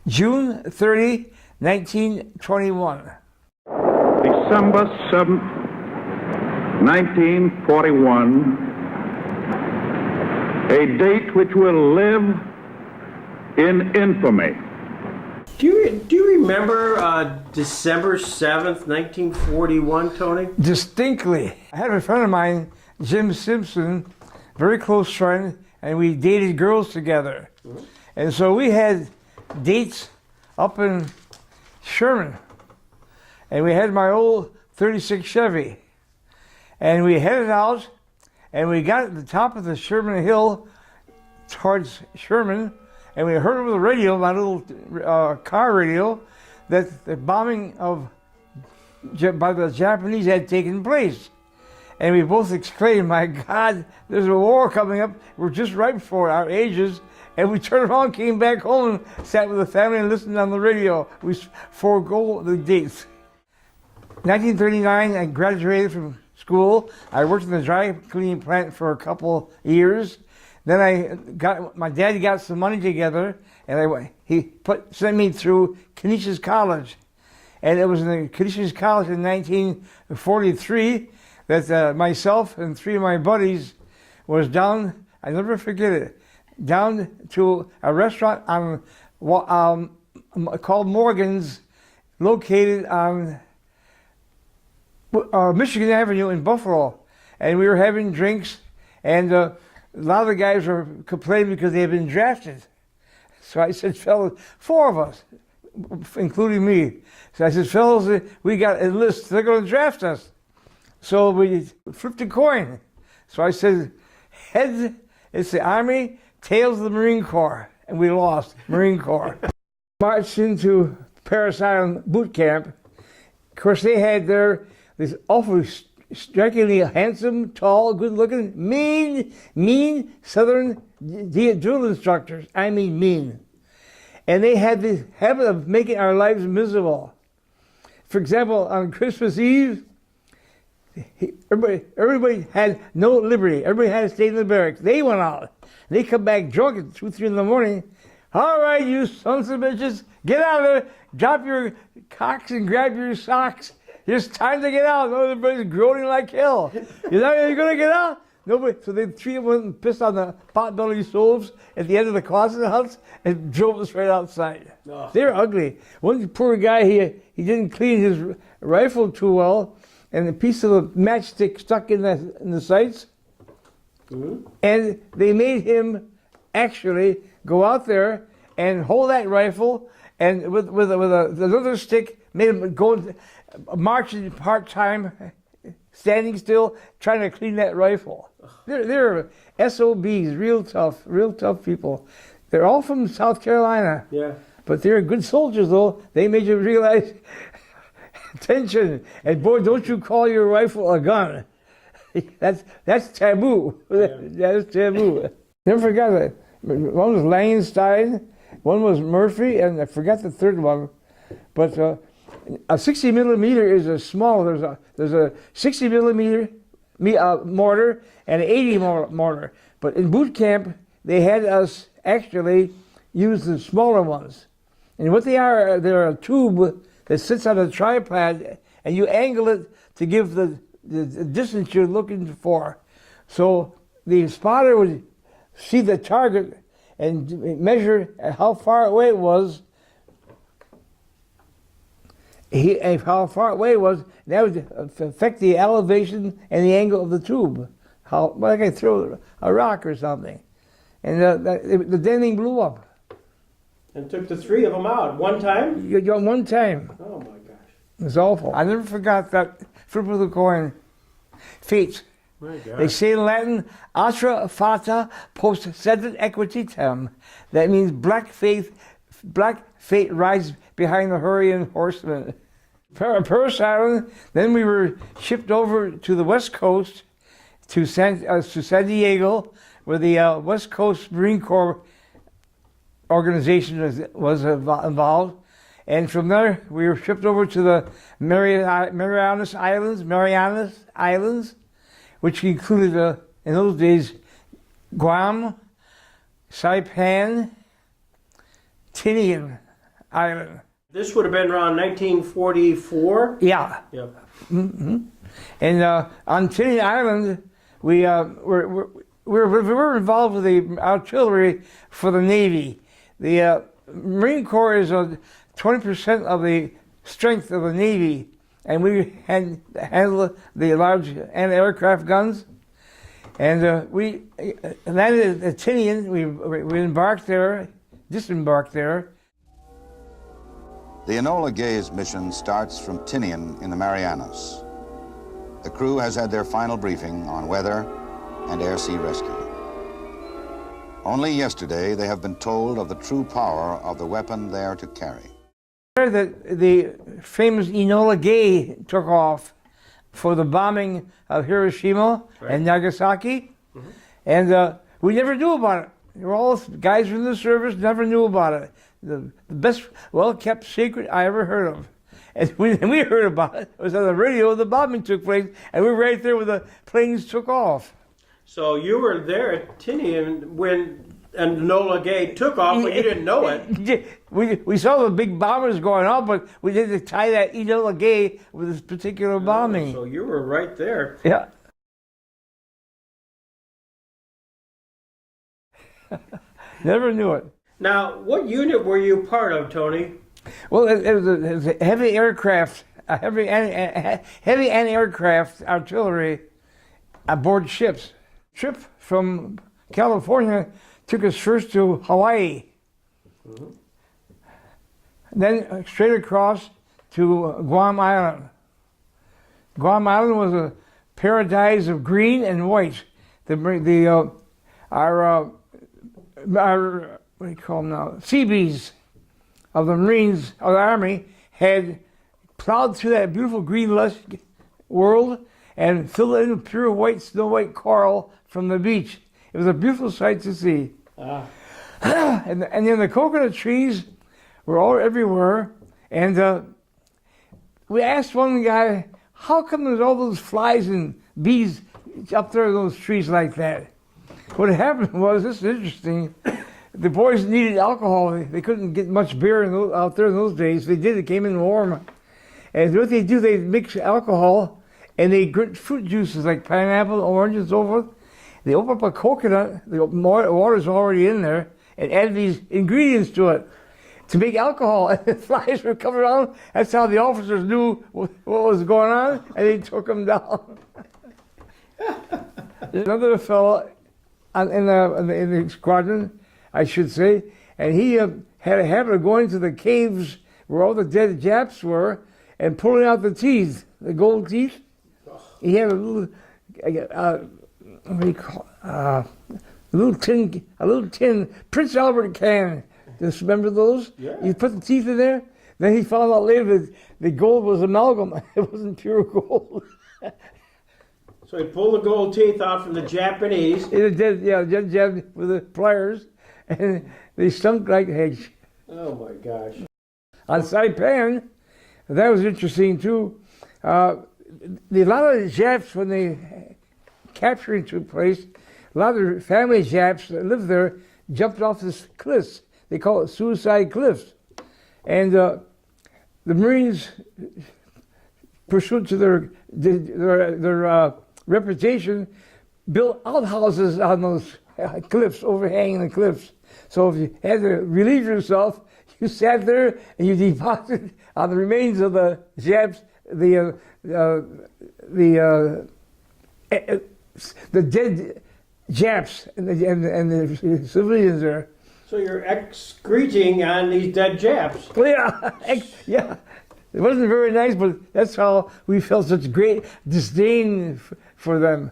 June 30, 1921. December 7th, 1941, a date which will live in infamy. Do you remember December 7th, 1941, Tony? Distinctly. I had a friend of mine, Jim Simpson, very close friend, and we dated girls together. Mm-hmm. And so we had dates up in Sherman. And we had my old 36 Chevy. And we headed out, and we got at the top of the Sherman Hill towards Sherman, and we heard over the radio, my little car radio, that the bombing by the Japanese had taken place. And we both exclaimed, "My God, there's a war coming up. We're just right for our ages." And we turned around, came back home, and sat with the family and listened on the radio. We forego the dates. 1939, I graduated from school. I worked in the dry cleaning plant for a couple years. Then my dad got some money together, and he sent me through Canisius College. And it was in Canisius College in 1943 that myself and three of my buddies was down, I never forget it, down to a restaurant called Morgan's, located on Michigan Avenue in Buffalo. And we were having drinks, and a lot of the guys were complaining because they had been drafted. So I said, fellas, four of us, including me. So I said, fellas, we got a list, they're going to draft us. So we flipped a coin. So I said, heads, it's the Army, tails, the Marine Corps. And we lost, Marine Corps. Marched into Parris Island boot camp. Of course, they had this awfully strikingly handsome, tall, good-looking, mean Southern drill instructors. I mean mean. And they had the habit of making our lives miserable. For example, on Christmas Eve, everybody had no liberty. Everybody had to stay in the barracks. They went out. They come back drunk at 2, 3 in the morning. All right, you sons of bitches, get out of there. Drop your cocks and grab your socks. It's time to get out. Everybody's groaning like hell. You're going to get out? Nobody. So they three of them went and pissed on the pot-belly stoves at the end of the closet huts and drove us right outside. Oh. They were ugly. One poor guy, he didn't clean his rifle too well, and a piece of a matchstick stuck in the sights. Mm-hmm. And they made him actually go out there and hold that rifle, and with another stick, made him go marching part-time, standing still, trying to clean that rifle. They're SOBs, real tough people. They're all from South Carolina. Yeah. But they're good soldiers, though. They made you realize, attention, and boy, don't you call your rifle a gun. That's taboo. Yeah. That's taboo. Never forgot that. One was Langenstein, one was Murphy, and I forgot the third one. But a 60 millimeter is a small. There's a 60 millimeter mortar and an 80 mortar. But in boot camp, they had us actually use the smaller ones. And what they are, they're a tube that sits on a tripod, and you angle it to give the distance you're looking for. So the spotter would see the target and measure how far away it was. How far away it was, that would affect the elevation and the angle of the tube. Like I throw a rock or something. And the damn thing blew up. And took the three of them out one time? One time. Oh my gosh. It was awful. I never forgot that flip of the coin. Fate. My God. They say in Latin, atra fata post sedet equitem. That means black fate rides behind the hurrying horseman. Parris Island, then we were shipped over to the West Coast, to San Diego, where the West Coast Marine Corps organization was involved. And from there, we were shipped over to the Marianas Islands, which included, in those days, Guam, Saipan, Tinian Island. This would have been around 1944. Yeah. Yep. And on Tinian Island, we were involved with the artillery for the Navy. The Marine Corps is 20% of the strength of the Navy, and we had handled the large anti-aircraft guns. And we landed at Tinian. We embarked there, disembarked there. The Enola Gay's mission starts from Tinian in the Marianas. The crew has had their final briefing on weather and air-sea rescue. Only yesterday they have been told of the true power of the weapon they are to carry. That the famous Enola Gay took off for the bombing of Hiroshima and Nagasaki, and we never knew about it. They were all guys from the service, never knew about it. The best, well-kept secret I ever heard of. And when we heard about it, it was on the radio, the bombing took place, and we were right there when the planes took off. So you were there at Tinian when Enola Gay took off, but you didn't know it. We saw the big bombers going off, but we didn't tie that Enola Gay with this particular bombing. So you were right there. Yeah. Never knew it. Now, what unit were you part of, Tony? Well, it was a heavy aircraft, heavy anti-aircraft artillery aboard ships. Trip from California took us first to Hawaii, then straight across to Guam Island. Guam Island was a paradise of green and white. Our what do you call them now? Seabees of the Marines, of the Army, had plowed through that beautiful green lush world and filled it in with pure white, snow white coral from the beach. It was a beautiful sight to see. And then the coconut trees were all everywhere. And we asked one guy, how come there's all those flies and bees up there in those trees like that? What happened was, this is interesting, the boys needed alcohol. They couldn't get much beer out there in those days. They did, it came in warm. And what they do, they mix alcohol and they grit fruit juices like pineapple, orange, and so forth. They open up a coconut, the water's already in there, and add these ingredients to it to make alcohol. And the flies were coming around. That's how the officers knew what was going on, and they took them down. Another fellow in the squadron, I should say, and he had a habit of going to the caves where all the dead Japs were and pulling out the teeth, the gold teeth. He had a little, what do you call it? A little tin Prince Albert can. Just remember those? Yeah. You put the teeth in there. Then he found out later that the gold was amalgam. It wasn't pure gold. So he pulled the gold teeth out from the Japanese. It did, yeah, jabbed with the pliers, and they stunk like eggs. Oh my gosh. On Saipan, that was interesting too. A lot of the Japs, when the capturing took place, a lot of the family Japs that lived there jumped off this cliffs. They call it suicide cliffs. And the Marines, pursuant to their reputation, built outhouses on those cliffs, overhanging the cliffs. So if you had to relieve yourself, you sat there and you deposited on the remains of the Japs the dead Japs and the civilians there. So you're excreting on these dead Japs. Yeah, yeah. It wasn't very nice, but that's how we felt such great disdain for them.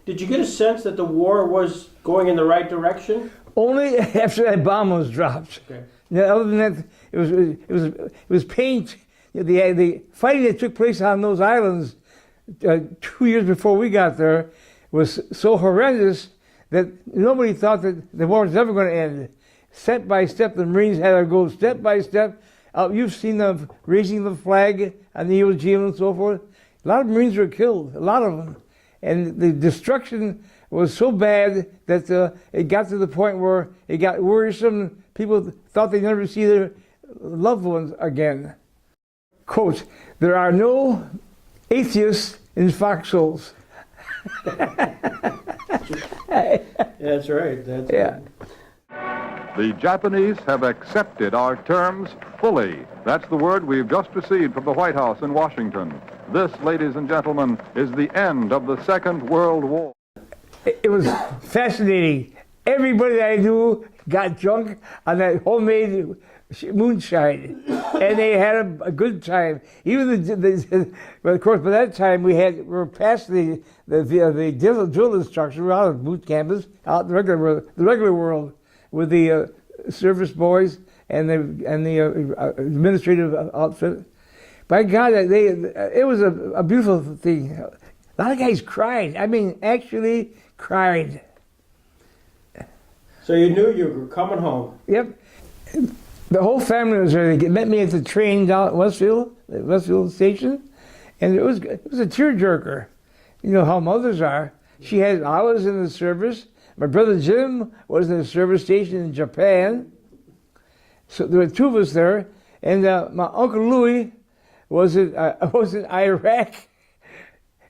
Did you get a sense that the war was going in the right direction? Only after that bomb was dropped. Okay. Yeah, other than that, it was paint. The fighting that took place on those islands 2 years before we got there was so horrendous that nobody thought that the war was ever going to end. Step by step, the Marines had to go step by step. You've seen them raising the flag on the Iwo Jima and so forth. A lot of Marines were killed, a lot of them. And the destruction was so bad that it got to the point where it got worrisome. People thought they'd never see their loved ones again. Quote, there are no atheists in foxholes. That's right. That's Yeah. The Japanese have accepted our terms fully. That's the word we've just received from the White House in Washington. This, ladies and gentlemen, is the end of the Second World War. It was fascinating. Everybody that I knew got drunk on that homemade moonshine, and they had a good time. Even but of course, by that time we were past the drill instruction. We were out of boot campus, out in the regular world, with the service boys and the administrative outfit. By God, it was a beautiful thing. A lot of guys cried. I mean, actually cried. So you knew you were coming home. Yep. The whole family was there. They met me at the train down at Westfield station, and it was a tearjerker. You know how mothers are. I was in the service. My brother Jim was in the service station in Japan. So there were two of us there, and my Uncle Louis was in Iraq,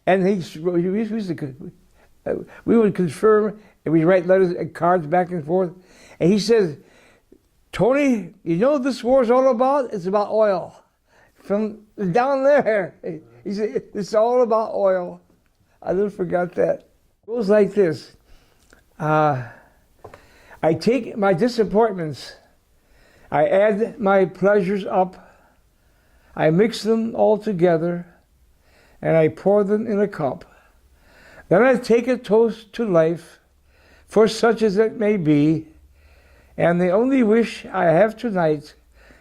and we would confirm, and we'd write letters and cards back and forth, and he says, Tony, you know what this war's all about? It's about oil. From down there, he said, it's all about oil. I never forgot that. It goes like this. I take my disappointments, I add my pleasures up, I mix them all together, and I pour them in a cup. Then I take a toast to life, for such as it may be, and the only wish I have tonight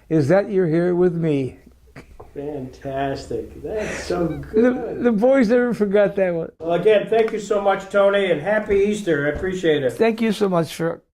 is that you're here with me. Fantastic. That's so good. The boys never forgot that one. Well, again, thank you so much, Tony, and happy Easter. I appreciate it. Thank you so much for